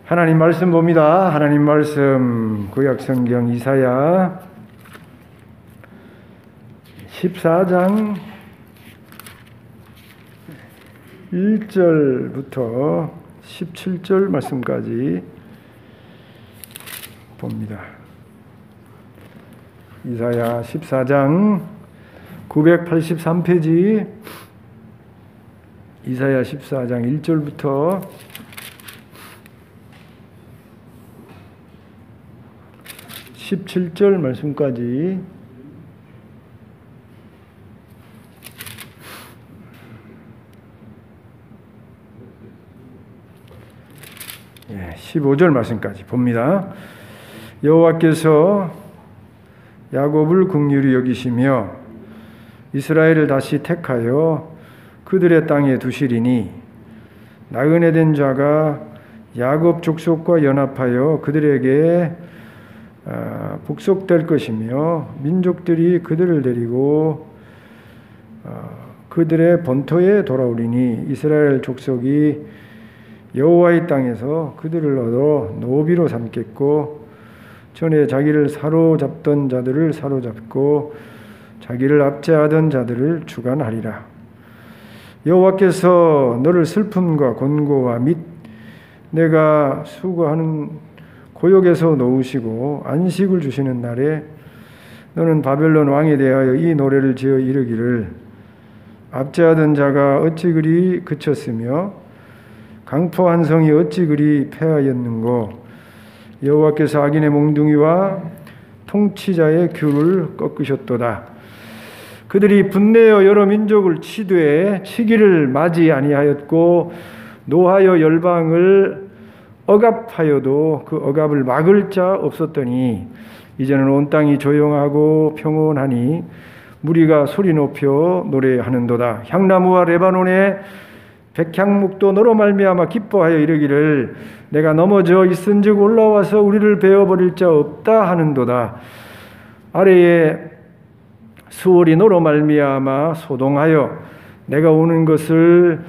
하나님 말씀 봅니다. 하나님 말씀 구약성경 이사야 14장 1절부터 17절 말씀까지 봅니다. 이사야 14장 983페이지 이사야 14장 1절부터 17절 말씀까지 15절 말씀까지 봅니다. 여호와께서 야곱을 긍휼히 여기시며 이스라엘을 다시 택하여 그들의 땅에 두시리니 나그네 된 자가 야곱 족속과 연합하여 그들에게 복속될 것이며 민족들이 그들을 데리고 그들의 본토에 돌아오리니 이스라엘 족속이 여호와의 땅에서 그들을 얻어 노비로 삼겠고 전에 자기를 사로잡던 자들을 사로잡고 자기를 압제하던 자들을 주관하리라. 여호와께서 너를 슬픔과 곤고와 및 내가 수고하는 고역에서 놓으시고 안식을 주시는 날에 너는 바벨론 왕에 대하여 이 노래를 지어 이르기를 압제하던 자가 어찌 그리 그쳤으며 강포한 성이 어찌 그리 패하였는고 여호와께서 악인의 몽둥이와 통치자의 귤을 꺾으셨도다. 그들이 분내어 여러 민족을 치되 치기를 맞이 아니하였고 노하여 열방을 억압하여도 그 억압을 막을 자 없었더니 이제는 온 땅이 조용하고 평온하니 무리가 소리 높여 노래하는도다. 향나무와 레바논의 백향목도 너로 말미암아 기뻐하여 이르기를 내가 넘어져 있은즉 올라와서 우리를 베어버릴 자 없다 하는도다. 아래에 수월이 너로 말미암아 소동하여 내가 오는 것을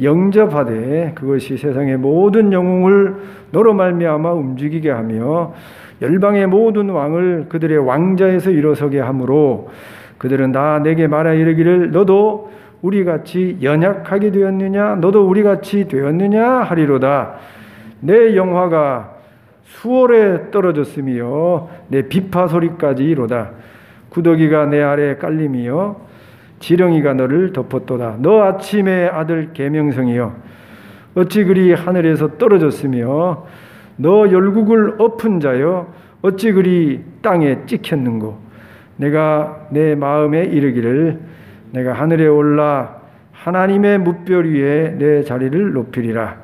영접하되 그것이 세상의 모든 영웅을 너로 말미암아 움직이게 하며 열방의 모든 왕을 그들의 왕자에서 일어서게 하므로 그들은 다 내게 말하 이르기를 너도 우리같이 연약하게 되었느냐 너도 우리같이 되었느냐 하리로다. 내 영화가 수월에 떨어졌으며 내 비파 소리까지 이로다. 구더기가 내 아래에 깔림이여 지렁이가 너를 덮었도다. 너 아침의 아들 계명성이여 어찌 그리 하늘에서 떨어졌으며 너 열국을 엎은 자여 어찌 그리 땅에 찍혔는고. 내가 내 마음에 이르기를 내가 하늘에 올라 하나님의 뭇별 위에 내 자리를 높이리라.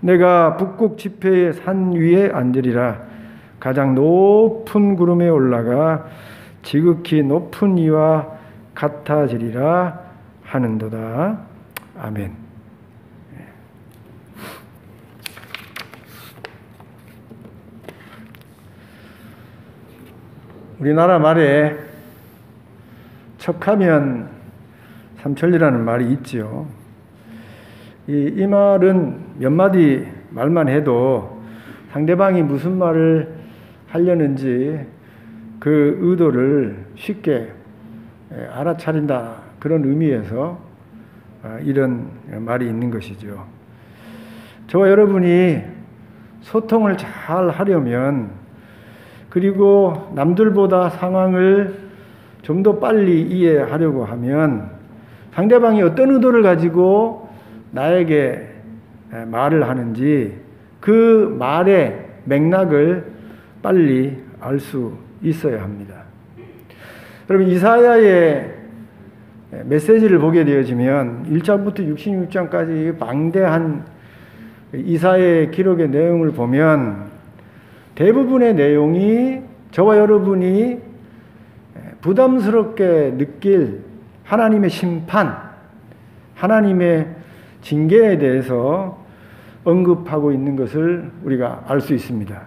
내가 북극 지폐의 산 위에 앉으리라. 가장 높은 구름에 올라가 지극히 높은 이와 같아지리라 하는도다. 아멘. 우리나라 말에 척하면 삼천리라는 말이 있죠. 이 말은 몇 마디 말만 해도 상대방이 무슨 말을 하려는지 그 의도를 쉽게 알아차린다 그런 의미에서 이런 말이 있는 것이죠. 저와 여러분이 소통을 잘 하려면 그리고 남들보다 상황을 좀 더 빨리 이해하려고 하면 상대방이 어떤 의도를 가지고 나에게 말을 하는지 그 말의 맥락을 빨리 알 수 있어야 합니다. 여러분 이사야의 메시지를 보게 되어지면 1장부터 66장까지 방대한 이사야의 기록의 내용을 보면 대부분의 내용이 저와 여러분이 부담스럽게 느낄 하나님의 심판, 하나님의 징계에 대해서 언급하고 있는 것을 우리가 알 수 있습니다.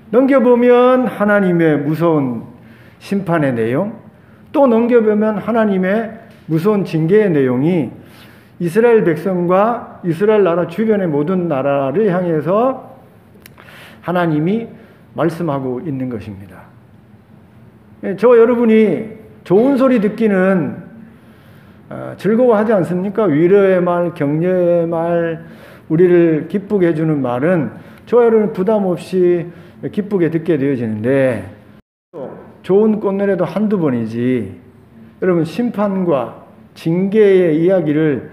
넘겨보면 하나님의 무서운 심판의 내용, 또 넘겨보면 하나님의 무서운 징계의 내용이 이스라엘 백성과 이스라엘 나라 주변의 모든 나라를 향해서 하나님이 말씀하고 있는 것입니다. 저와 여러분이 좋은 소리 듣기는 즐거워하지 않습니까? 위로의 말, 격려의 말, 우리를 기쁘게 해주는 말은 저와 여러분 부담 없이 기쁘게 듣게 되어지는데, 좋은 꽃노래도 한두 번이지 여러분 심판과 징계의 이야기를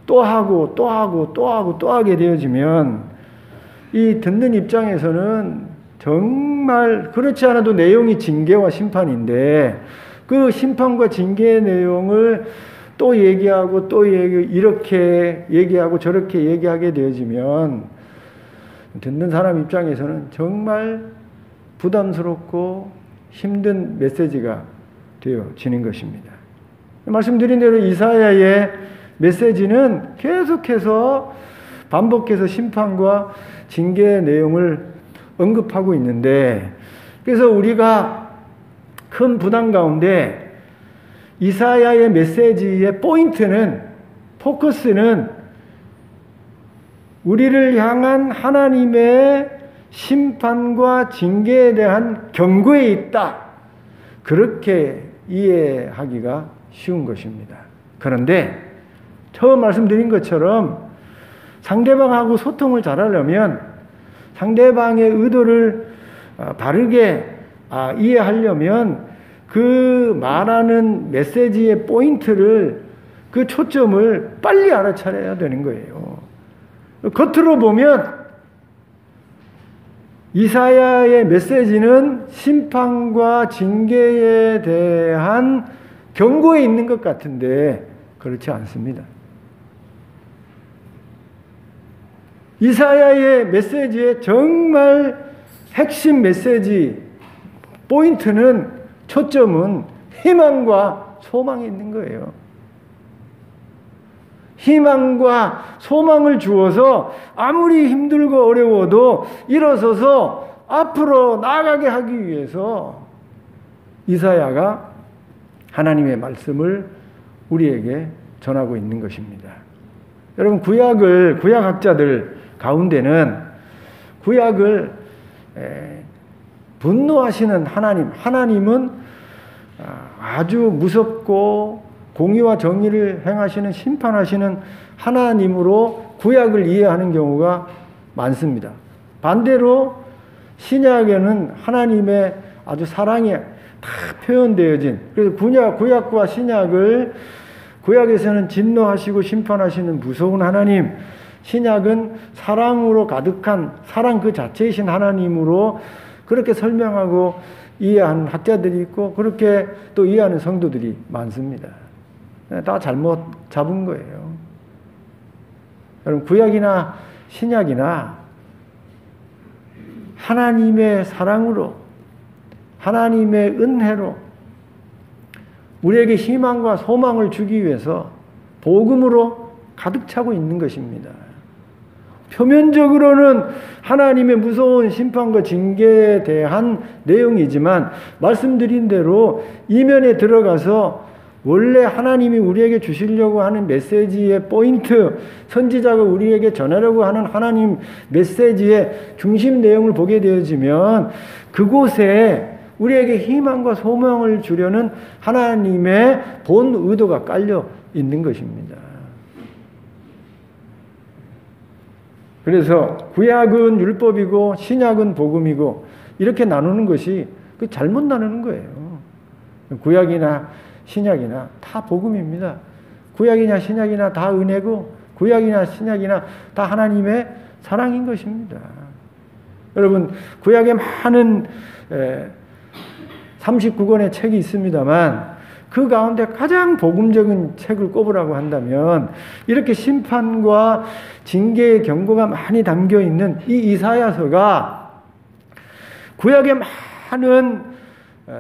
또 하고 또 하고 또 하고 또 하게 되어지면 이 듣는 입장에서는 정말 그렇지 않아도 내용이 징계와 심판인데 그 심판과 징계의 내용을 또 얘기하고 또 이렇게 얘기하고 저렇게 얘기하게 되어지면 듣는 사람 입장에서는 정말 부담스럽고 힘든 메시지가 되어지는 것입니다. 말씀드린 대로 이사야의 메시지는 계속해서 반복해서 심판과 징계의 내용을 언급하고 있는데, 그래서 우리가 큰 부담 가운데 이사야의 메시지의 포인트는, 포커스는 우리를 향한 하나님의 심판과 징계에 대한 경고에 있다. 그렇게 이해하기가 쉬운 것입니다. 그런데 처음 말씀드린 것처럼 상대방하고 소통을 잘하려면, 상대방의 의도를 바르게 이해하려면 그 말하는 메시지의 포인트를, 그 초점을 빨리 알아차려야 되는 거예요. 겉으로 보면 이사야의 메시지는 심판과 징계에 대한 경고에 있는 것 같은데 그렇지 않습니다. 이사야의 메시지의 정말 핵심 메시지 포인트는, 초점은 희망과 소망이 있는 거예요. 희망과 소망을 주어서 아무리 힘들고 어려워도 일어서서 앞으로 나아가게 하기 위해서 이사야가 하나님의 말씀을 우리에게 전하고 있는 것입니다. 여러분, 구약학자들 가운데는 구약을 분노하시는 하나님은 아주 무섭고 공의와 정의를 행하시는, 심판하시는 하나님으로 구약을 이해하는 경우가 많습니다. 반대로 신약에는 하나님의 아주 사랑이 다 표현되어진, 그래서 구약과 신약을, 구약에서는 진노하시고 심판하시는 무서운 하나님, 신약은 사랑으로 가득한, 사랑 그 자체이신 하나님으로 그렇게 설명하고 이해하는 학자들이 있고, 그렇게 또 이해하는 성도들이 많습니다. 다 잘못 잡은 거예요. 여러분, 구약이나 신약이나 하나님의 사랑으로, 하나님의 은혜로 우리에게 희망과 소망을 주기 위해서 복음으로 가득 차고 있는 것입니다. 표면적으로는 하나님의 무서운 심판과 징계에 대한 내용이지만 말씀드린 대로 이면에 들어가서 원래 하나님이 우리에게 주시려고 하는 메시지의 포인트, 선지자가 우리에게 전하려고 하는 하나님 메시지의 중심 내용을 보게 되어지면 그곳에 우리에게 희망과 소망을 주려는 하나님의 본 의도가 깔려 있는 것입니다. 그래서 구약은 율법이고 신약은 복음이고 이렇게 나누는 것이 잘못 나누는 거예요. 구약이나 신약이나 다 복음입니다. 구약이나 신약이나 다 은혜고 구약이나 신약이나 다 하나님의 사랑인 것입니다. 여러분, 구약에 많은 39권의 책이 있습니다만 그 가운데 가장 복음적인 책을 꼽으라고 한다면 이렇게 심판과 징계의 경고가 많이 담겨있는 이 이사야서가 구약의 많은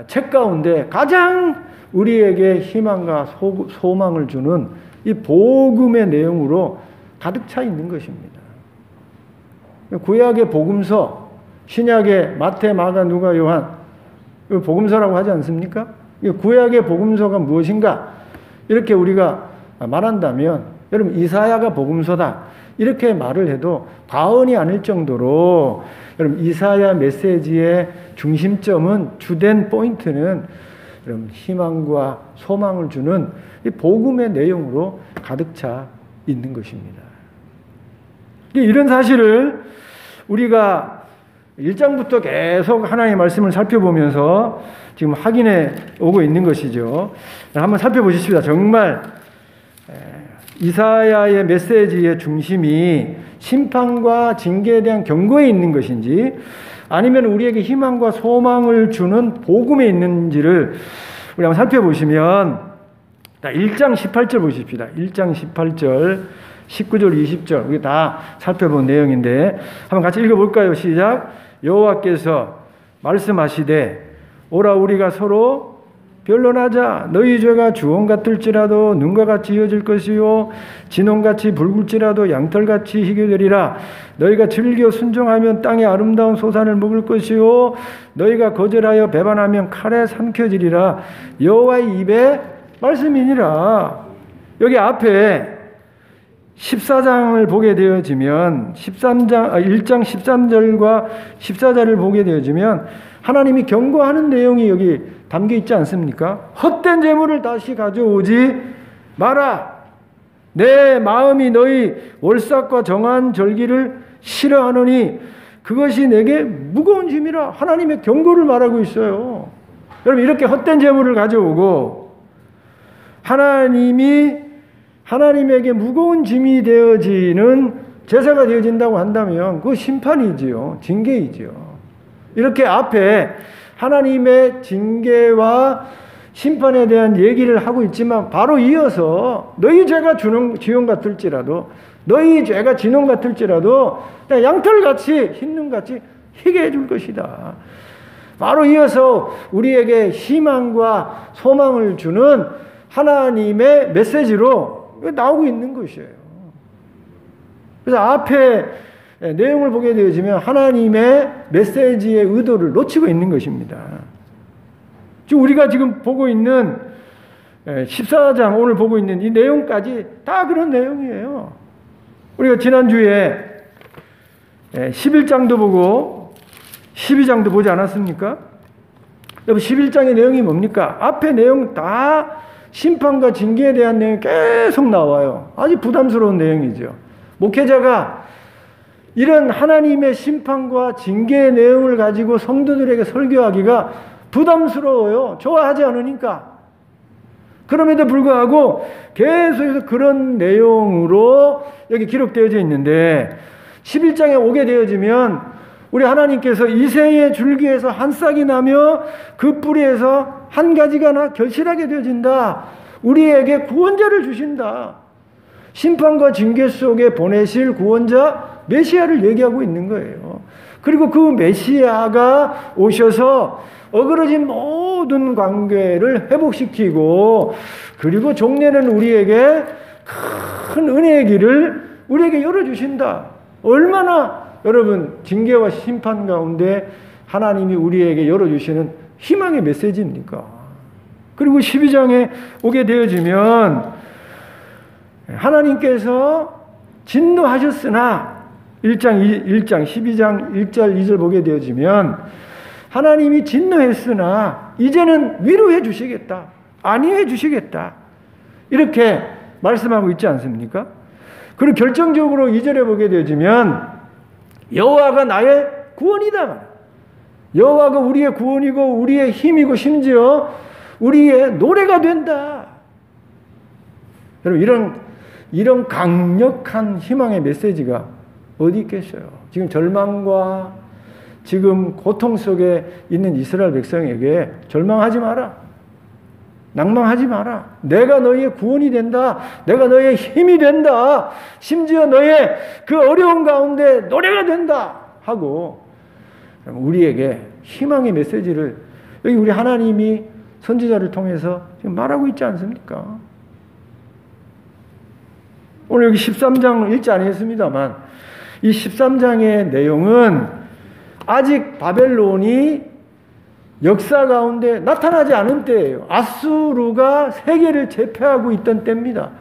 책 가운데 가장 우리에게 희망과 소망을 주는 이 복음의 내용으로 가득 차 있는 것입니다. 구약의 복음서, 신약의 마태, 마가, 누가, 요한, 복음서라고 하지 않습니까? 구약의 복음서가 무엇인가? 이렇게 우리가 말한다면 여러분, 이사야가 복음서다. 이렇게 말을 해도 과언이 아닐 정도로 여러분 이사야 메시지의 중심점은 주된 포인트는 여러분 희망과 소망을 주는 이 복음의 내용으로 가득 차 있는 것입니다. 이런 사실을 우리가 1장부터 계속 하나님의 말씀을 살펴보면서 지금 확인해 오고 있는 것이죠. 한번 살펴보십시다. 정말 이사야의 메시지의 중심이 심판과 징계에 대한 경고에 있는 것인지 아니면 우리에게 희망과 소망을 주는 복음에 있는지를 우리 한번 살펴보시면 1장 18절 보십시다. 1장 18절 19절 20절 우리 다 살펴본 내용인데 한번 같이 읽어볼까요? 시작. 여호와께서 말씀하시되 오라 우리가 서로 변론하자. 너희 죄가 주홍 같을지라도 눈과 같이 이어질 것이요 진홍같이 붉을지라도 양털같이 희게 되리라. 너희가 즐겨 순종하면 땅의 아름다운 소산을 먹을 것이요 너희가 거절하여 배반하면 칼에 삼켜지리라. 여호와의 입에 말씀이니라. 여기 앞에 14장을 보게 되어지면 1장 13절과 14절을 보게 되어지면 하나님이 경고하는 내용이 여기 담겨 있지 않습니까? 헛된 재물을 다시 가져오지 마라. 내 마음이 너희 월삭과 정한 절기를 싫어하노니 그것이 내게 무거운 짐이라. 하나님의 경고를 말하고 있어요. 여러분 이렇게 헛된 재물을 가져오고 하나님에게 무거운 짐이 되어지는 제사가 되어진다고 한다면 그 심판이지요. 징계이지요. 이렇게 앞에 하나님의 징계와 심판에 대한 얘기를 하고 있지만 바로 이어서 너희 죄가 지홍 같을지라도 너희 죄가 진홍 같을지라도 양털같이 흰 눈같이 희게 해줄 것이다. 바로 이어서 우리에게 희망과 소망을 주는 하나님의 메시지로 나오고 있는 것이에요. 그래서 앞에 내용을 보게 되어지면 하나님의 메시지의 의도를 놓치고 있는 것입니다. 지금 우리가 지금 보고 있는 14장 오늘 보고 있는 이 내용까지 다 그런 내용이에요. 우리가 지난주에 11장도 보고 12장도 보지 않았습니까? 여러분 11장의 내용이 뭡니까? 앞에 내용 다 심판과 징계에 대한 내용이 계속 나와요. 아주 부담스러운 내용이죠. 목회자가 이런 하나님의 심판과 징계의 내용을 가지고 성도들에게 설교하기가 부담스러워요. 좋아하지 않으니까. 그럼에도 불구하고 계속해서 그런 내용으로 여기 기록되어져 있는데 11장에 오게 되어지면 우리 하나님께서 이새의 줄기에서 한 싹이 나며 그 뿌리에서 한 가지가 결실하게 되어진다. 우리에게 구원자를 주신다. 심판과 징계 속에 보내실 구원자 메시아를 얘기하고 있는 거예요. 그리고 그 메시아가 오셔서 어그러진 모든 관계를 회복시키고 그리고 종래는 우리에게 큰 은혜의 길을 우리에게 열어주신다. 얼마나 여러분 징계와 심판 가운데 하나님이 우리에게 열어주시는 희망의 메시지입니까? 그리고 12장에 오게 되어지면 하나님께서 진노하셨으나 1장 12장 1절 2절 보게 되어지면 하나님이 진노했으나 이제는 위로해 주시겠다. 안위해 주시겠다. 이렇게 말씀하고 있지 않습니까? 그리고 결정적으로 2절에 보게 되어지면 여호와가 나의 구원이다. 여호와가 우리의 구원이고 우리의 힘이고 심지어 우리의 노래가 된다. 여러분 이런 강력한 희망의 메시지가 어디 있겠어요? 지금 절망과 지금 고통 속에 있는 이스라엘 백성에게 절망하지 마라. 낭망하지 마라. 내가 너희의 구원이 된다. 내가 너희의 힘이 된다. 심지어 너희의 그 어려운 가운데 노래가 된다. 하고 우리에게 희망의 메시지를 여기 우리 하나님이 선지자를 통해서 지금 말하고 있지 않습니까? 오늘 여기 13장 읽지 않았습니다만 이 13장의 내용은 아직 바벨론이 역사 가운데 나타나지 않은 때예요. 아수르가 세계를 제패하고 있던 때입니다.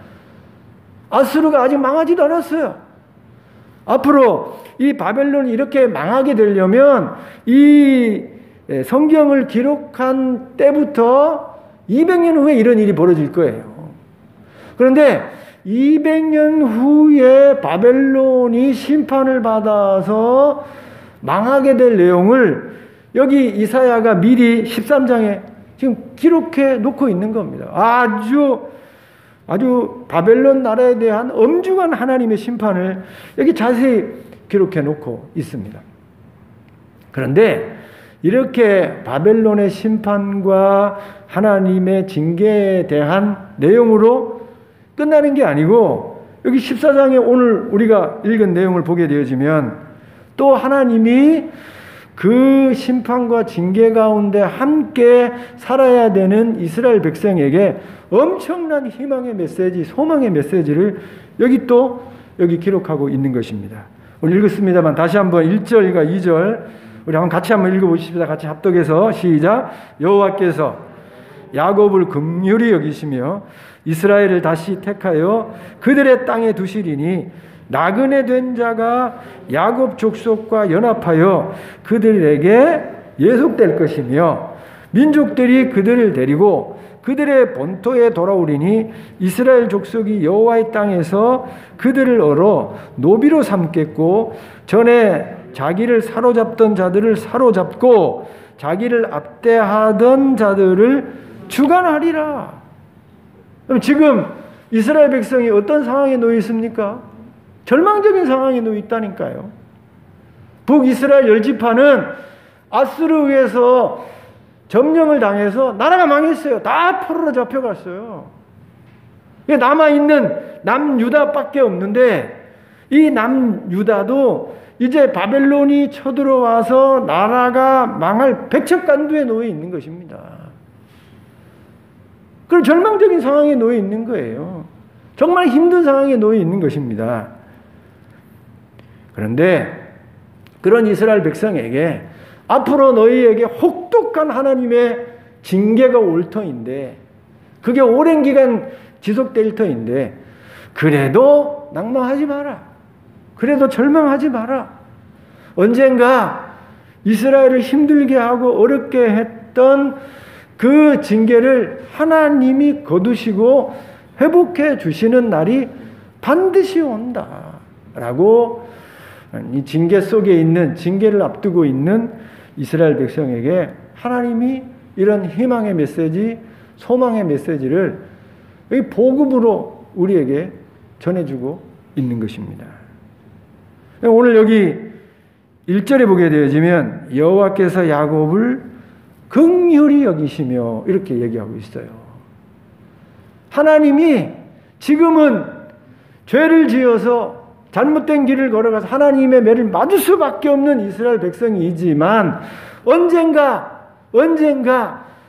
아수르가 아직 망하지도 않았어요. 앞으로 이 바벨론이 이렇게 망하게 되려면 이 성경을 기록한 때부터 200년 후에 이런 일이 벌어질 거예요. 그런데 200년 후에 바벨론이 심판을 받아서 망하게 될 내용을 여기 이사야가 미리 13장에 지금 기록해 놓고 있는 겁니다. 아주 바벨론 나라에 대한 엄중한 하나님의 심판을 여기 자세히 기록해 놓고 있습니다. 그런데 이렇게 바벨론의 심판과 하나님의 징계에 대한 내용으로 끝나는 게 아니고 여기 14장에 오늘 우리가 읽은 내용을 보게 되어지면 또 하나님이 그 심판과 징계 가운데 함께 살아야 되는 이스라엘 백성에게 엄청난 희망의 메시지, 소망의 메시지를 여기 기록하고 있는 것입니다. 오늘 읽었습니다만 다시 한번 1절과 2절 우리 같이 한번 읽어보십시다. 같이 합독해서 시작. 여호와께서 야곱을 긍휼히 여기시며 이스라엘을 다시 택하여 그들의 땅에 두시리니 나그네 된 자가 야곱 족속과 연합하여 그들에게 예속될 것이며 민족들이 그들을 데리고 그들의 본토에 돌아오리니 이스라엘 족속이 여호와의 땅에서 그들을 얻어 노비로 삼겠고 전에 자기를 사로잡던 자들을 사로잡고 자기를 압대하던 자들을 주관하리라. 그럼 지금 이스라엘 백성이 어떤 상황에 놓여 있습니까? 절망적인 상황에 놓여 있다니까요. 북이스라엘 열지파는 아수르에 의해서 점령을 당해서 나라가 망했어요. 다 포로로 잡혀갔어요. 남아있는 남유다밖에 없는데 이 남유다도 이제 바벨론이 쳐들어와서 나라가 망할 백척간두에 놓여 있는 것입니다. 그런 절망적인 상황에 놓여 있는 거예요. 정말 힘든 상황에 놓여 있는 것입니다. 그런데 그런 이스라엘 백성에게 앞으로 너희에게 혹독한 하나님의 징계가 올 터인데 그게 오랜 기간 지속될 터인데 그래도 낭망하지 마라. 그래도 절망하지 마라. 언젠가 이스라엘을 힘들게 하고 어렵게 했던 그 징계를 하나님이 거두시고 회복해 주시는 날이 반드시 온다. 라고 이 징계 속에 있는, 징계를 앞두고 있는 이스라엘 백성에게 하나님이 이런 희망의 메시지, 소망의 메시지를 여기 복음으로 우리에게 전해주고 있는 것입니다. 오늘 여기 1절에 보게 되어지면 여호와께서 야곱을 긍휼히 여기시며 이렇게 얘기하고 있어요. 하나님이 지금은 죄를 지어서 잘못된 길을 걸어가서 하나님의 매를 맞을 수밖에 없는 이스라엘 백성이지만 언젠가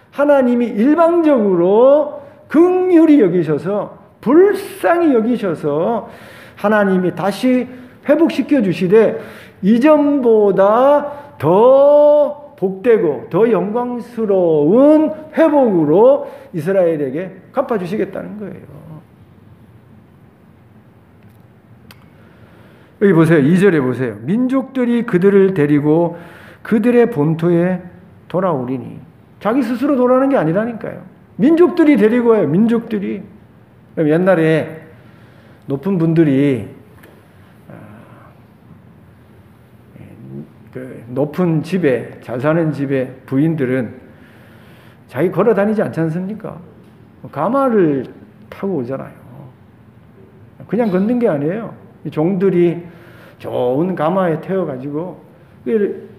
하나님이 일방적으로 긍휼히 여기셔서 불쌍히 여기셔서 하나님이 다시 회복시켜 주시되 이전보다 더 복되고 더 영광스러운 회복으로 이스라엘에게 갚아주시겠다는 거예요. 여기 보세요. 2절에 보세요. 민족들이 그들을 데리고 그들의 본토에 돌아오리니. 자기 스스로 돌아오는 게 아니라니까요. 민족들이 데리고 와요. 민족들이. 옛날에 높은 분들이 그 높은 집에, 잘 사는 집에 부인들은 자기 걸어 다니지 않지 않습니까? 가마를 타고 오잖아요. 그냥 걷는 게 아니에요. 종들이 좋은 가마에 태워가지고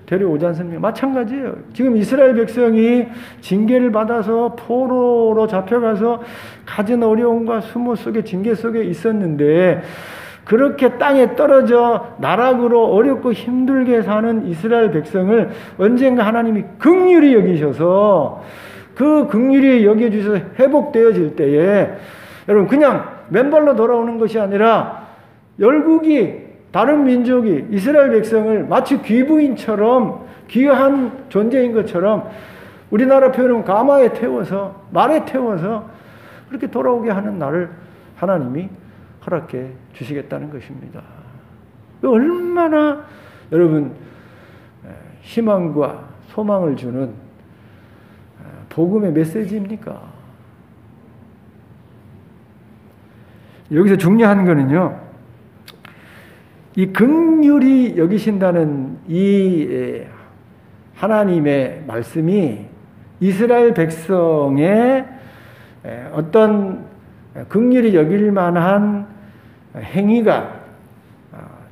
데려오지 않습니까? 마찬가지예요. 지금 이스라엘 백성이 징계를 받아서 포로로 잡혀가서 갖은 어려움과 수모 속에 징계 속에 있었는데 그렇게 땅에 떨어져 나락으로 어렵고 힘들게 사는 이스라엘 백성을 언젠가 하나님이 긍휼히 여기셔서 그 긍휼히 여겨주셔서 회복되어질 때에 여러분 그냥 맨발로 돌아오는 것이 아니라 열국이 다른 민족이 이스라엘 백성을 마치 귀부인처럼 귀한 존재인 것처럼 우리나라 표현은 가마에 태워서 말에 태워서 그렇게 돌아오게 하는 날을 하나님이 허락해 주시겠다는 것입니다. 얼마나 여러분 희망과 소망을 주는 복음의 메시지입니까? 여기서 중요한 거는요, 이 긍휼히 여기신다는 이 하나님의 말씀이 이스라엘 백성의 어떤 긍휼히 여길 만한 행위가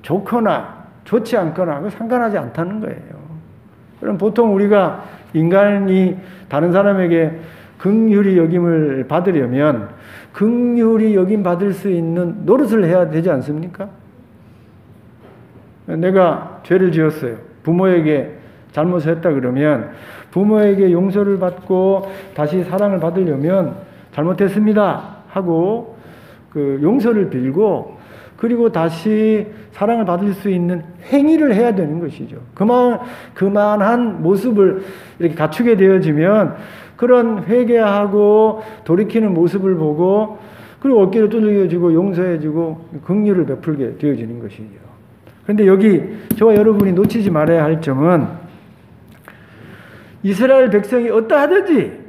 좋거나 좋지 않거나 상관하지 않다는 거예요. 그럼 보통 우리가 인간이 다른 사람에게 긍휼히 여김을 받으려면 긍휼히 여김 받을 수 있는 노릇을 해야 되지 않습니까? 내가 죄를 지었어요. 부모에게 잘못을 했다 그러면 부모에게 용서를 받고 다시 사랑을 받으려면 잘못했습니다 하고 그 용서를 빌고 그리고 다시 사랑을 받을 수 있는 행위를 해야 되는 것이죠. 그만한 모습을 이렇게 갖추게 되어지면 그런 회개하고 돌이키는 모습을 보고 그리고 어깨를 두들겨주고 용서해주고 긍휼을 베풀게 되어지는 것이죠. 그런데 여기 저와 여러분이 놓치지 말아야 할 점은 이스라엘 백성이 어떠하든지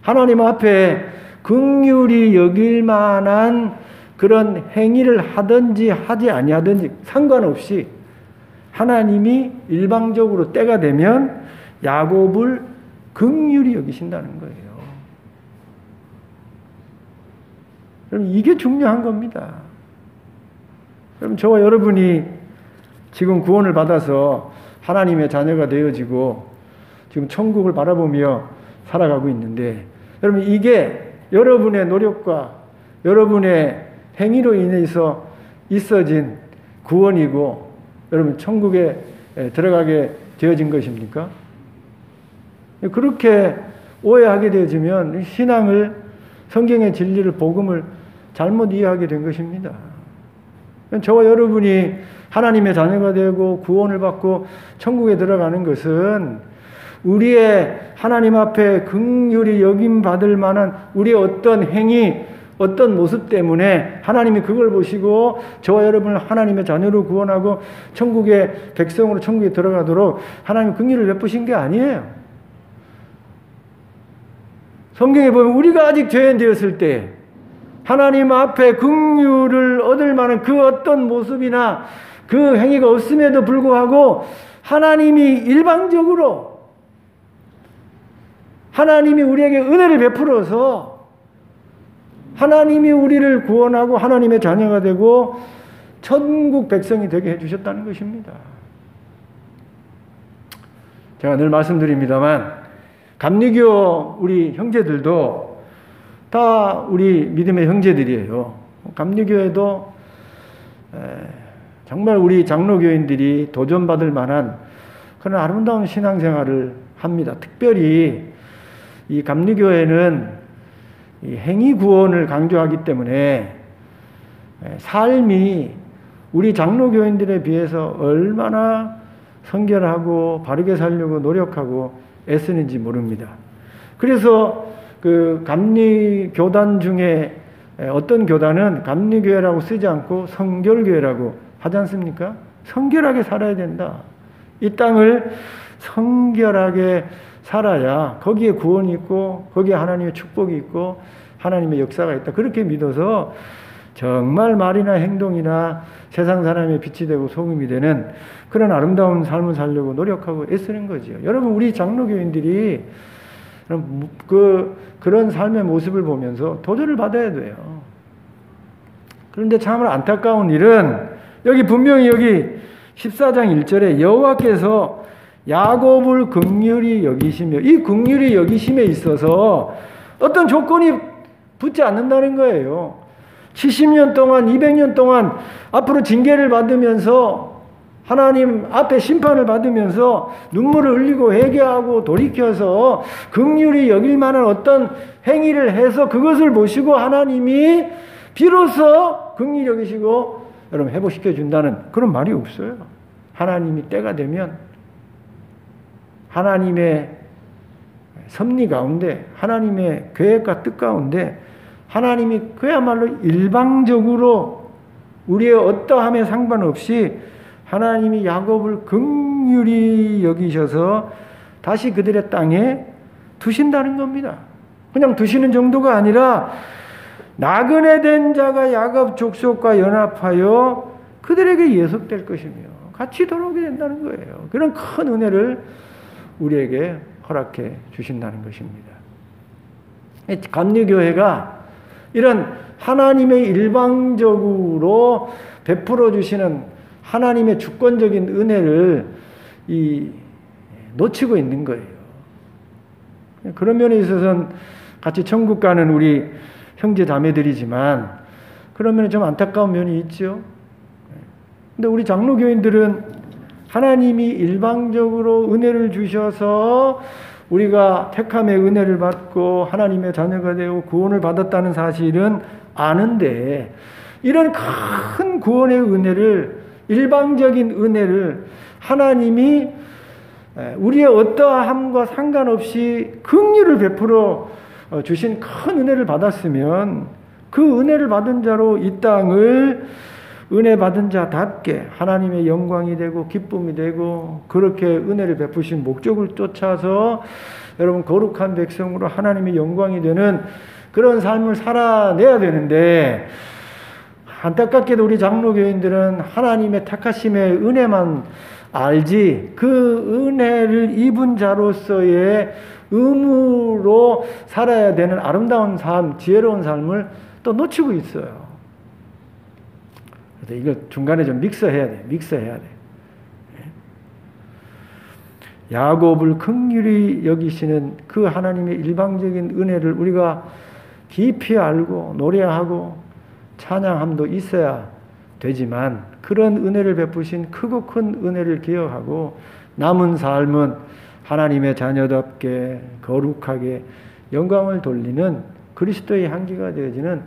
하나님 앞에 긍휼히 여길 만한 그런 행위를 하든지 하지 아니하든지 상관없이 하나님이 일방적으로 때가 되면 야곱을 긍휼히 여기신다는 거예요. 그럼 이게 중요한 겁니다. 그럼 저와 여러분이 지금 구원을 받아서 하나님의 자녀가 되어지고 지금 천국을 바라보며 살아가고 있는데 여러분 이게 여러분의 노력과 여러분의 행위로 인해서 있어진 구원이고 여러분 천국에 들어가게 되어진 것입니까? 그렇게 오해하게 되어지면 신앙을 성경의 진리를 복음을 잘못 이해하게 된 것입니다. 저와 여러분이 하나님의 자녀가 되고 구원을 받고 천국에 들어가는 것은 우리의 하나님 앞에 긍휼히 여김 받을 만한 우리의 어떤 행위, 어떤 모습 때문에 하나님이 그걸 보시고 저와 여러분을 하나님의 자녀로 구원하고 천국의 백성으로 천국에 들어가도록 하나님 긍휼을 베푸신 게 아니에요. 성경에 보면 우리가 아직 죄인 되었을 때 하나님 앞에 긍휼을 얻을 만한 그 어떤 모습이나 그 행위가 없음에도 불구하고 하나님이 일방적으로 하나님이 우리에게 은혜를 베풀어서 하나님이 우리를 구원하고 하나님의 자녀가 되고 천국 백성이 되게 해주셨다는 것입니다. 제가 늘 말씀드립니다만 감리교 우리 형제들도 다 우리 믿음의 형제들이에요. 감리교에도 정말 우리 장로교인들이 도전받을 만한 그런 아름다운 신앙생활을 합니다. 특별히 이 감리교회는 이 행위 구원을 강조하기 때문에 삶이 우리 장로교인들에 비해서 얼마나 성결하고 바르게 살려고 노력하고 애쓰는지 모릅니다. 그래서 그 감리교단 중에 어떤 교단은 감리교회라고 쓰지 않고 성결교회라고 하지 않습니까? 성결하게 살아야 된다. 이 땅을 성결하게 살아야 거기에 구원이 있고 거기에 하나님의 축복이 있고 하나님의 역사가 있다. 그렇게 믿어서 정말 말이나 행동이나 세상 사람의 빛이 되고 소금이 되는 그런 아름다운 삶을 살려고 노력하고 애쓰는 거죠. 여러분 우리 장로교인들이 그런 삶의 모습을 보면서 도전을 받아야 돼요. 그런데 참으로 안타까운 일은 여기 분명히 여기 14장 1절에 여호와께서 야곱을 긍휼히 여기시며 이 긍휼히 여기심에 있어서 어떤 조건이 붙지 않는다는 거예요. 70년 동안 200년 동안 앞으로 징계를 받으면서 하나님 앞에 심판을 받으면서 눈물을 흘리고 회개하고 돌이켜서 긍휼히 여길 만한 어떤 행위를 해서 그것을 보시고 하나님이 비로소 긍휼히 여기시고 여러분 회복시켜 준다는 그런 말이 없어요. 하나님이 때가 되면 하나님의 섭리 가운데 하나님의 계획과 뜻 가운데 하나님이 그야말로 일방적으로 우리의 어떠함에 상관없이 하나님이 야곱을 긍휼히 여기셔서 다시 그들의 땅에 두신다는 겁니다. 그냥 두시는 정도가 아니라 나그네 된 자가 야곱 족속과 연합하여 그들에게 예속될 것이며 같이 돌아오게 된다는 거예요. 그런 큰 은혜를 우리에게 허락해 주신다는 것입니다. 감리교회가 이런 하나님의 일방적으로 베풀어 주시는 하나님의 주권적인 은혜를 놓치고 있는 거예요. 그런 면에 있어서는 같이 천국 가는 우리 형제 자매들이지만 그런 면에 좀 안타까운 면이 있죠. 근데 우리 장로교인들은 하나님이 일방적으로 은혜를 주셔서 우리가 택함의 은혜를 받고 하나님의 자녀가 되고 구원을 받았다는 사실은 아는데 이런 큰 구원의 은혜를 일방적인 은혜를 하나님이 우리의 어떠함과 상관없이 긍휼을 베풀어 주신 큰 은혜를 받았으면 그 은혜를 받은 자로 이 땅을 은혜 받은 자답게 하나님의 영광이 되고 기쁨이 되고 그렇게 은혜를 베푸신 목적을 쫓아서 여러분 거룩한 백성으로 하나님의 영광이 되는 그런 삶을 살아내야 되는데 안타깝게도 우리 장로교인들은 하나님의 택하심의 은혜만 알지 그 은혜를 입은 자로서의 의무로 살아야 되는 아름다운 삶, 지혜로운 삶을 또 놓치고 있어요. 그래서 이걸 중간에 좀 믹서해야 돼. 야곱을 긍휼히 여기시는 그 하나님의 일방적인 은혜를 우리가 깊이 알고 노래하고 찬양함도 있어야 되지만 그런 은혜를 베푸신 크고 큰 은혜를 기억하고 남은 삶은 하나님의 자녀답게 거룩하게 영광을 돌리는 그리스도의 향기가 되어지는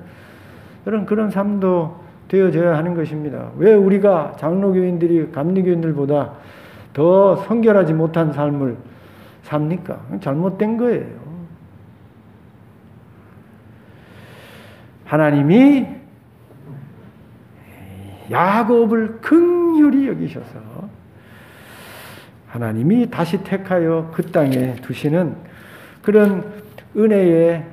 그런 삶도 되어져야 하는 것입니다. 왜 우리가 장로교인들이 감리교인들보다 더 성결하지 못한 삶을 삽니까? 잘못된 거예요. 하나님이 야곱을 긍휼히 여기셔서 하나님이 다시 택하여 그 땅에 두시는 그런 은혜의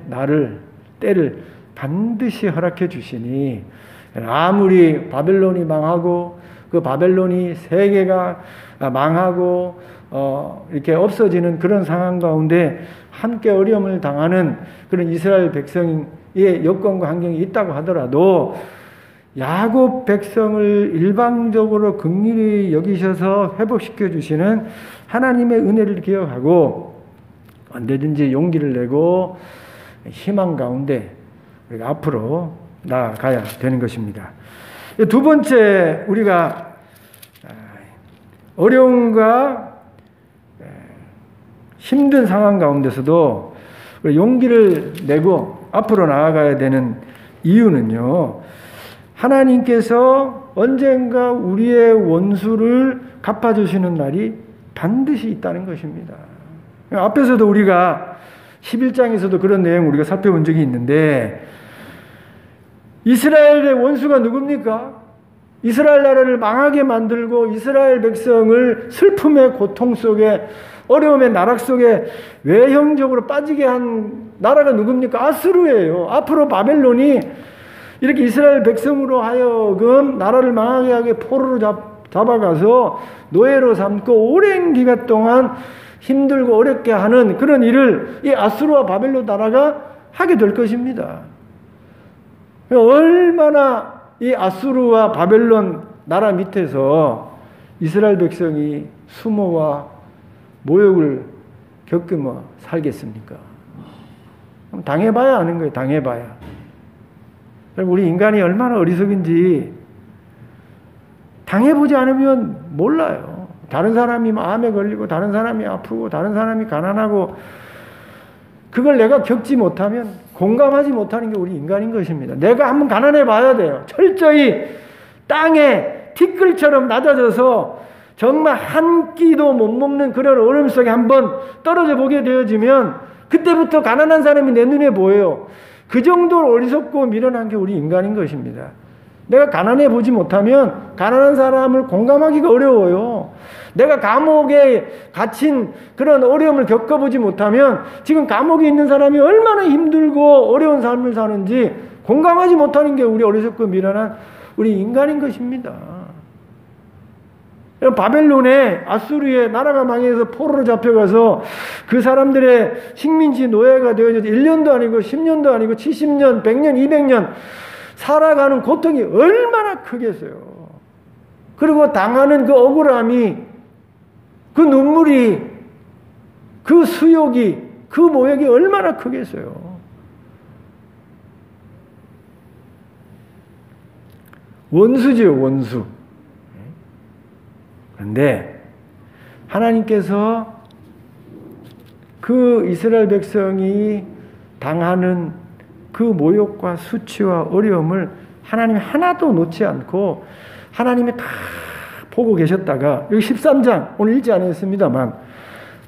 때를 반드시 허락해 주시니 아무리 바벨론이 망하고 그 바벨론이 세계가 망하고 이렇게 없어지는 그런 상황 가운데 함께 어려움을 당하는 그런 이스라엘 백성의 여건과 환경이 있다고 하더라도 야곱 백성을 일방적으로 긍휼히 여기셔서 회복시켜 주시는 하나님의 은혜를 기억하고 언제든지 용기를 내고 희망 가운데 우리가 앞으로 나아가야 되는 것입니다. 두 번째, 우리가 어려움과 힘든 상황 가운데서도 용기를 내고 앞으로 나아가야 되는 이유는요, 하나님께서 언젠가 우리의 원수를 갚아주시는 날이 반드시 있다는 것입니다. 앞에서도 우리가 11장에서도 그런 내용 우리가 살펴본 적이 있는데 이스라엘의 원수가 누굽니까? 이스라엘 나라를 망하게 만들고 이스라엘 백성을 슬픔의 고통 속에 어려움의 나락 속에 외형적으로 빠지게 한 나라가 누굽니까? 아수르예요. 앞으로 바벨론이 이렇게 이스라엘 백성으로 하여금 나라를 망하게 하게 포로로 잡아가서 노예로 삼고 오랜 기간 동안 힘들고 어렵게 하는 그런 일을 이 아수르와 바벨론 나라가 하게 될 것입니다. 얼마나 이 아수르와 바벨론 나라 밑에서 이스라엘 백성이 수모와 모욕을 겪으며 살겠습니까? 당해봐야 아는 거예요. 당해봐야. 우리 인간이 얼마나 어리석인지 당해보지 않으면 몰라요. 다른 사람이 암에 걸리고 다른 사람이 아프고 다른 사람이 가난하고 그걸 내가 겪지 못하면 공감하지 못하는 게 우리 인간인 것입니다. 내가 한번 가난해 봐야 돼요. 철저히 땅에 티끌처럼 낮아져서 정말 한 끼도 못 먹는 그런 어려움 속에 한번 떨어져 보게 되어지면 그때부터 가난한 사람이 내 눈에 보여요. 그 정도로 어리석고 미련한 게 우리 인간인 것입니다. 내가 가난해 보지 못하면 가난한 사람을 공감하기가 어려워요. 내가 감옥에 갇힌 그런 어려움을 겪어보지 못하면 지금 감옥에 있는 사람이 얼마나 힘들고 어려운 삶을 사는지 공감하지 못하는 게 우리 어리석고 미련한 우리 인간인 것입니다. 바벨론에 아수르의 나라가 망해서 포로로 잡혀가서 그 사람들의 식민지 노예가 되어져서 1년도 아니고 10년도 아니고 70년, 100년, 200년 살아가는 고통이 얼마나 크겠어요. 그리고 당하는 그 억울함이, 그 눈물이, 그 수욕이, 그 모욕이 얼마나 크겠어요. 원수지요, 원수. 그런데 하나님께서 그 이스라엘 백성이 당하는 그 모욕과 수치와 어려움을 하나님이 하나도 놓지 않고 하나님이 다 보고 계셨다가 여기 13장 오늘 읽지 않았습니다만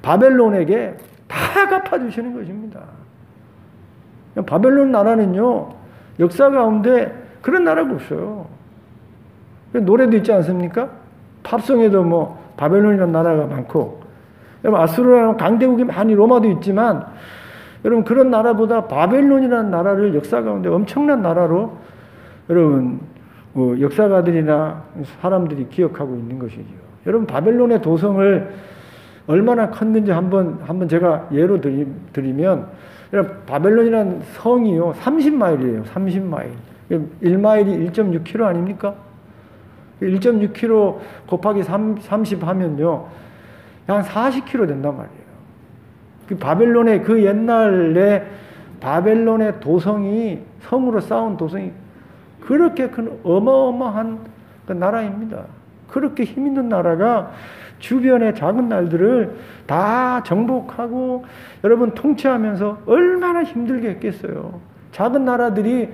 바벨론에게 다 갚아주시는 것입니다. 바벨론 나라는요 역사 가운데 그런 나라가 없어요. 노래도 있지 않습니까? 팝송에도 뭐 바벨론이라는 나라가 많고, 여러분 아수르라는 강대국이 많이 로마도 있지만 여러분 그런 나라보다 바벨론이라는 나라를 역사 가운데 엄청난 나라로 여러분 역사가들이나 사람들이 기억하고 있는 것이죠. 여러분 바벨론의 도성을 얼마나 컸는지 한번 제가 예로 드리면 여러분 바벨론이라는 성이요 30마일이에요. 30마일. 1마일이 1.6km 아닙니까? 1.6km 곱하기 30 하면요 한 40km 된단 말이에요. 그 바벨론의 그 옛날에 바벨론의 도성이 성으로 쌓은 도성이 그렇게 큰 어마어마한 그 나라입니다. 그렇게 힘 있는 나라가 주변의 작은 나라들을 다 정복하고 여러분 통치하면서 얼마나 힘들게 했겠어요. 작은 나라들이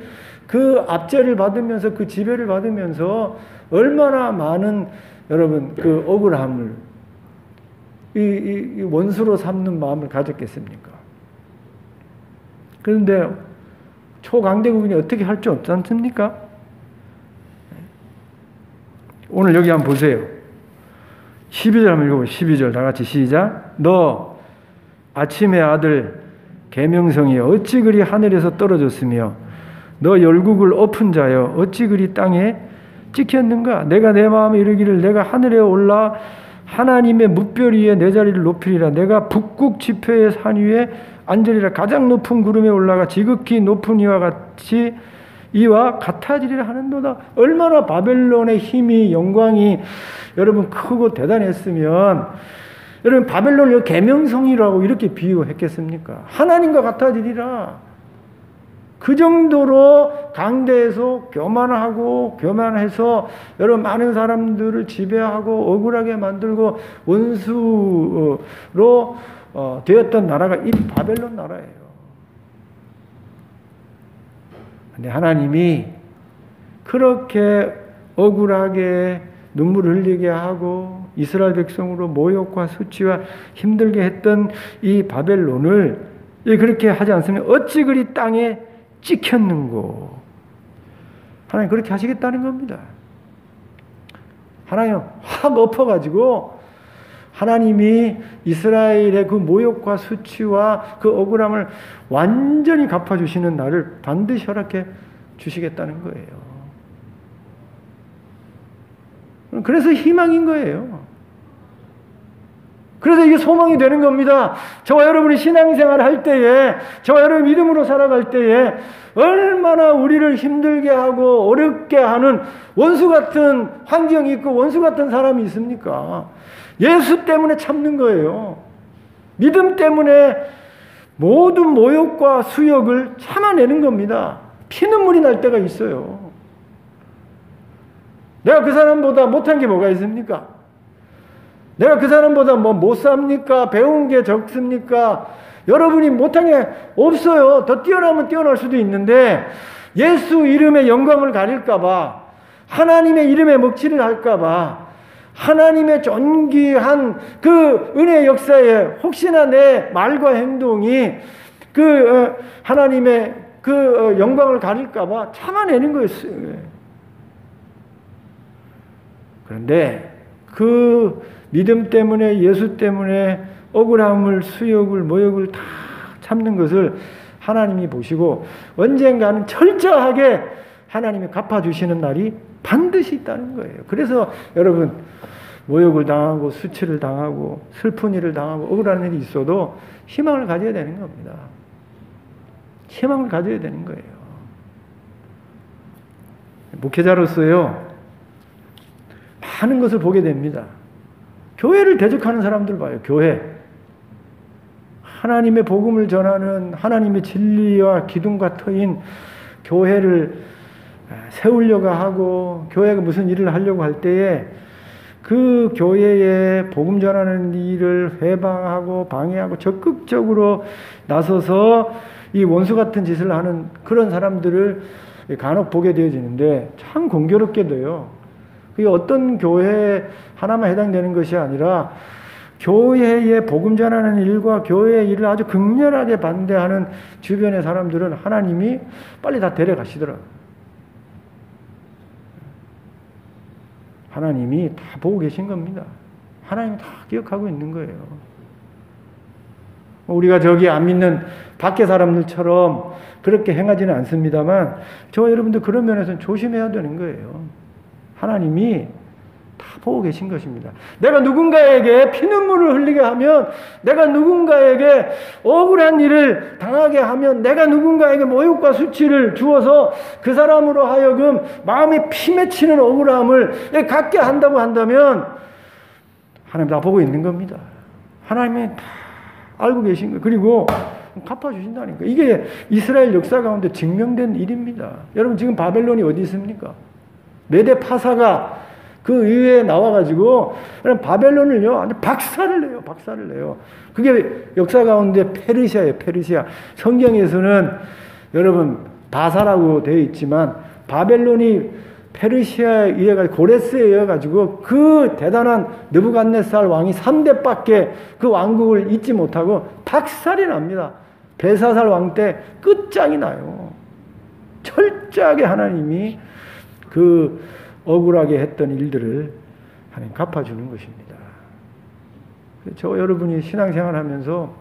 그 압제를 받으면서 그 지배를 받으면서 얼마나 많은 여러분 그 억울함을 이 원수로 삼는 마음을 가졌겠습니까? 그런데 초강대국이 어떻게 할 줄 없지 않습니까? 오늘 여기 한번 보세요. 12절 한번 읽어보세요. 12절 다 같이 시작. 너 아침의 아들 계명성이여 어찌 그리 하늘에서 떨어졌으며 너 열국을 엎은 자여 어찌 그리 땅에 찍혔는가? 내가 내 마음에 이르기를 내가 하늘에 올라 하나님의 뭇별 위에 내 자리를 높이리라. 내가 북극 지표의 산 위에 앉으리라. 가장 높은 구름에 올라가 지극히 높은 이와 같아지리라 하는도다. 얼마나 바벨론의 힘이 영광이 여러분 크고 대단했으면 여러분 바벨론을 계명성이라고 이렇게 비유했겠습니까? 하나님과 같아지리라. 그 정도로 강대해서 교만해서 여러분 많은 사람들을 지배하고 억울하게 만들고 원수로 되었던 나라가 이 바벨론 나라예요. 근데 하나님이 그렇게 억울하게 눈물을 흘리게 하고 이스라엘 백성으로 모욕과 수치와 힘들게 했던 이 바벨론을 그렇게 하지 않으면 어찌 그리 땅에 찍혔는고. 하나님 그렇게 하시겠다는 겁니다. 하나님 확 엎어가지고 하나님이 이스라엘의 그 모욕과 수치와 그 억울함을 완전히 갚아주시는 날을 반드시 허락해 주시겠다는 거예요. 그래서 희망인 거예요. 그래서 이게 소망이 되는 겁니다. 저와 여러분이 신앙생활을 할 때에, 저와 여러분 믿음으로 살아갈 때에 얼마나 우리를 힘들게 하고 어렵게 하는 원수 같은 환경이 있고 원수 같은 사람이 있습니까? 예수 때문에 참는 거예요. 믿음 때문에 모든 모욕과 수욕을 참아내는 겁니다. 피눈물이 날 때가 있어요. 내가 그 사람보다 못한 게 뭐가 있습니까? 내가 그 사람보다 뭐 못 삽니까? 배운 게 적습니까? 여러분이 못한 게 없어요. 더 뛰어나면 뛰어날 수도 있는데 예수 이름의 영광을 가릴까봐, 하나님의 이름에 먹칠을 할까봐, 하나님의 존귀한 그 은혜의 역사에 혹시나 내 말과 행동이 하나님의 영광을 가릴까봐 참아내는 거였어요. 그런데 그 믿음 때문에, 예수 때문에 억울함을, 수욕을, 모욕을 다 참는 것을 하나님이 보시고 언젠가는 철저하게 하나님이 갚아주시는 날이 반드시 있다는 거예요. 그래서 여러분, 모욕을 당하고 수치를 당하고 슬픈 일을 당하고 억울한 일이 있어도 희망을 가져야 되는 겁니다. 희망을 가져야 되는 거예요. 목회자로서요, 많은 것을 보게 됩니다. 교회를 대적하는 사람들 봐요. 교회. 하나님의 복음을 전하는, 하나님의 진리와 기둥과 터인 교회를 세우려고 하고 교회가 무슨 일을 하려고 할 때에 그 교회에 복음 전하는 일을 회방하고 방해하고 적극적으로 나서서 이 원수 같은 짓을 하는 그런 사람들을 간혹 보게 되어지는데 참 공교롭게도요. 그게 어떤 교회 하나만 해당되는 것이 아니라 교회에 복음 전하는 일과 교회의 일을 아주 극렬하게 반대하는 주변의 사람들은 하나님이 빨리 다 데려가시더라고요. 하나님이 다 보고 계신 겁니다. 하나님이 다 기억하고 있는 거예요. 우리가 저기 안 믿는 밖에 사람들처럼 그렇게 행하지는 않습니다만 저와 여러분들 그런 면에서는 조심해야 되는 거예요. 하나님이 다 보고 계신 것입니다. 내가 누군가에게 피눈물을 흘리게 하면, 내가 누군가에게 억울한 일을 당하게 하면, 내가 누군가에게 모욕과 수치를 주어서 그 사람으로 하여금 마음이 피 맺히는 억울함을 갖게 한다고 한다면 하나님 다 보고 있는 겁니다. 하나님이 다 알고 계신 거예요. 그리고 갚아주신다니까. 이게 이스라엘 역사 가운데 증명된 일입니다. 여러분, 지금 바벨론이 어디 있습니까? 메대 파사가 그 이후에 나와가지고 바벨론을요, 박살을 내요. 박살을 내요. 그게 역사 가운데 페르시아예요. 페르시아. 성경에서는 여러분 바사라고 되어 있지만 바벨론이 페르시아에 의해가지고 고레스에 의해가지고 그 대단한 느부갓네살 왕이 3대밖에 그 왕국을 잇지 못하고 박살이 납니다. 벨사살 왕 때 끝장이 나요. 철저하게 하나님이 그 억울하게 했던 일들을 하나님 갚아주는 것입니다. 저 여러분이 신앙생활 하면서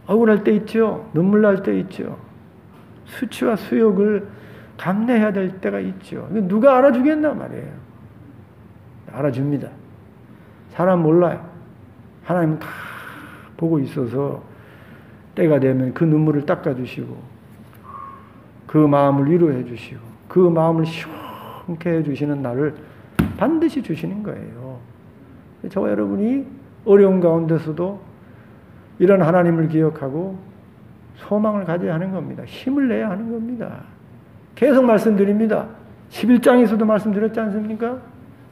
억울할 때 있죠. 눈물 날 때 있죠. 수치와 수욕을 감내해야 될 때가 있죠. 누가 알아주겠나 말이에요. 알아줍니다. 사람 몰라요. 하나님은 다 보고 있어서 때가 되면 그 눈물을 닦아주시고 그 마음을 위로해 주시고 그 마음을 시원케 해주시는 날을 반드시 주시는 거예요. 저와 여러분이 어려운 가운데서도 이런 하나님을 기억하고 소망을 가져야 하는 겁니다. 힘을 내야 하는 겁니다. 계속 말씀드립니다. 11장에서도 말씀드렸지 않습니까?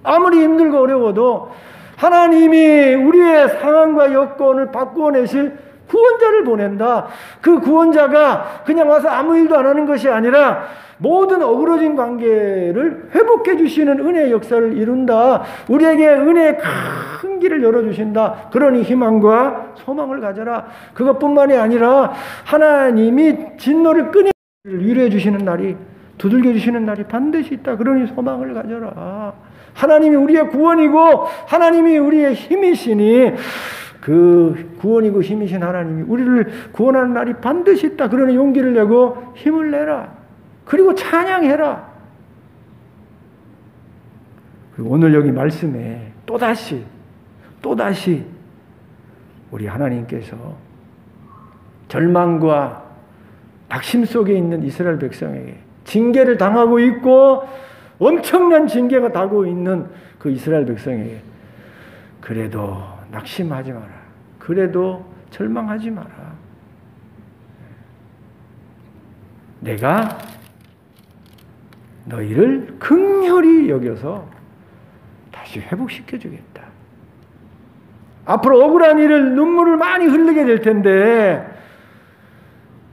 아무리 힘들고 어려워도 하나님이 우리의 상황과 여건을 바꾸어내실 구원자를 보낸다. 그 구원자가 그냥 와서 아무 일도 안 하는 것이 아니라 모든 어그러진 관계를 회복해 주시는 은혜의 역사를 이룬다. 우리에게 은혜의 큰 길을 열어주신다. 그러니 희망과 소망을 가져라. 그것뿐만이 아니라 하나님이 진노를 끊어 위로해 주시는 날이, 두들겨 주시는 날이 반드시 있다. 그러니 소망을 가져라. 하나님이 우리의 구원이고 하나님이 우리의 힘이시니 그 구원이고 힘이신 하나님이 우리를 구원하는 날이 반드시 있다. 그러니 용기를 내고 힘을 내라. 그리고 찬양해라. 그리고 오늘 여기 말씀에 또다시 우리 하나님께서 절망과 낙심 속에 있는 이스라엘 백성에게 징계를 당하고 있고 엄청난 징계가 다가오고 있는 그 이스라엘 백성에게 그래도 낙심하지 마라. 그래도 절망하지 마라. 내가 너희를 긍휼히 여겨서 다시 회복시켜 주겠다. 앞으로 억울한 일을 눈물을 많이 흘리게 될 텐데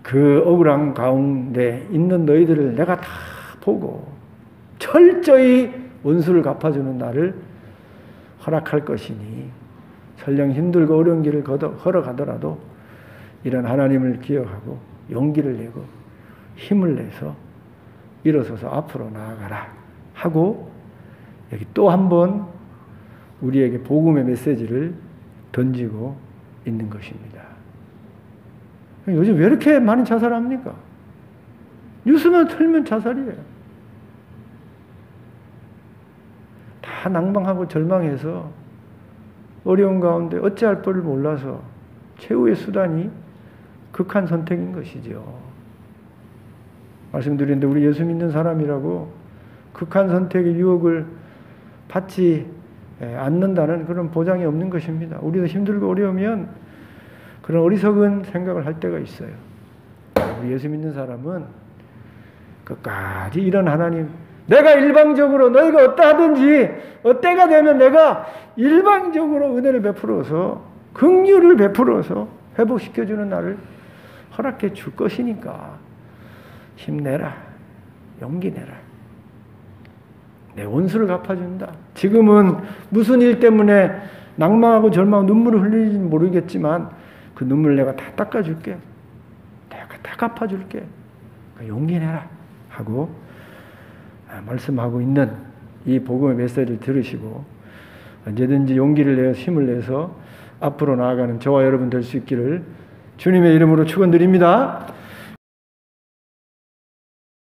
그 억울한 가운데 있는 너희들을 내가 다 보고 철저히 원수를 갚아주는 날을 허락할 것이니 설령 힘들고 어려운 길을 걸어가더라도 이런 하나님을 기억하고 용기를 내고 힘을 내서 일어서서 앞으로 나아가라 하고 여기 또 한 번 우리에게 복음의 메시지를 던지고 있는 것입니다. 요즘 왜 이렇게 많이 자살합니까? 뉴스만 틀면 자살이에요. 다 낭망하고 절망해서 어려운 가운데 어찌할 바를 몰라서 최후의 수단이 극한 선택인 것이죠. 말씀드렸는데 우리 예수 믿는 사람이라고 극한 선택의 유혹을 받지 않는다는 그런 보장이 없는 것입니다. 우리도 힘들고 어려우면 그런 어리석은 생각을 할 때가 있어요. 우리 예수 믿는 사람은 끝까지 이런 하나님, 내가 일방적으로 너희가 어떠하든지 때가 되면 내가 일방적으로 은혜를 베풀어서 긍휼을 베풀어서 회복시켜주는 날을 허락해 줄 것이니까 힘내라, 용기 내라. 내 원수를 갚아준다. 지금은 무슨 일 때문에 낭망하고 절망하고 눈물을 흘리는지 모르겠지만 그 눈물 내가 다 닦아줄게. 내가 다 갚아줄게. 용기 내라 하고 말씀하고 있는 이 복음의 메시지를 들으시고 언제든지 용기를 내어 힘을 내서 앞으로 나아가는 저와 여러분 될 수 있기를 주님의 이름으로 축원드립니다.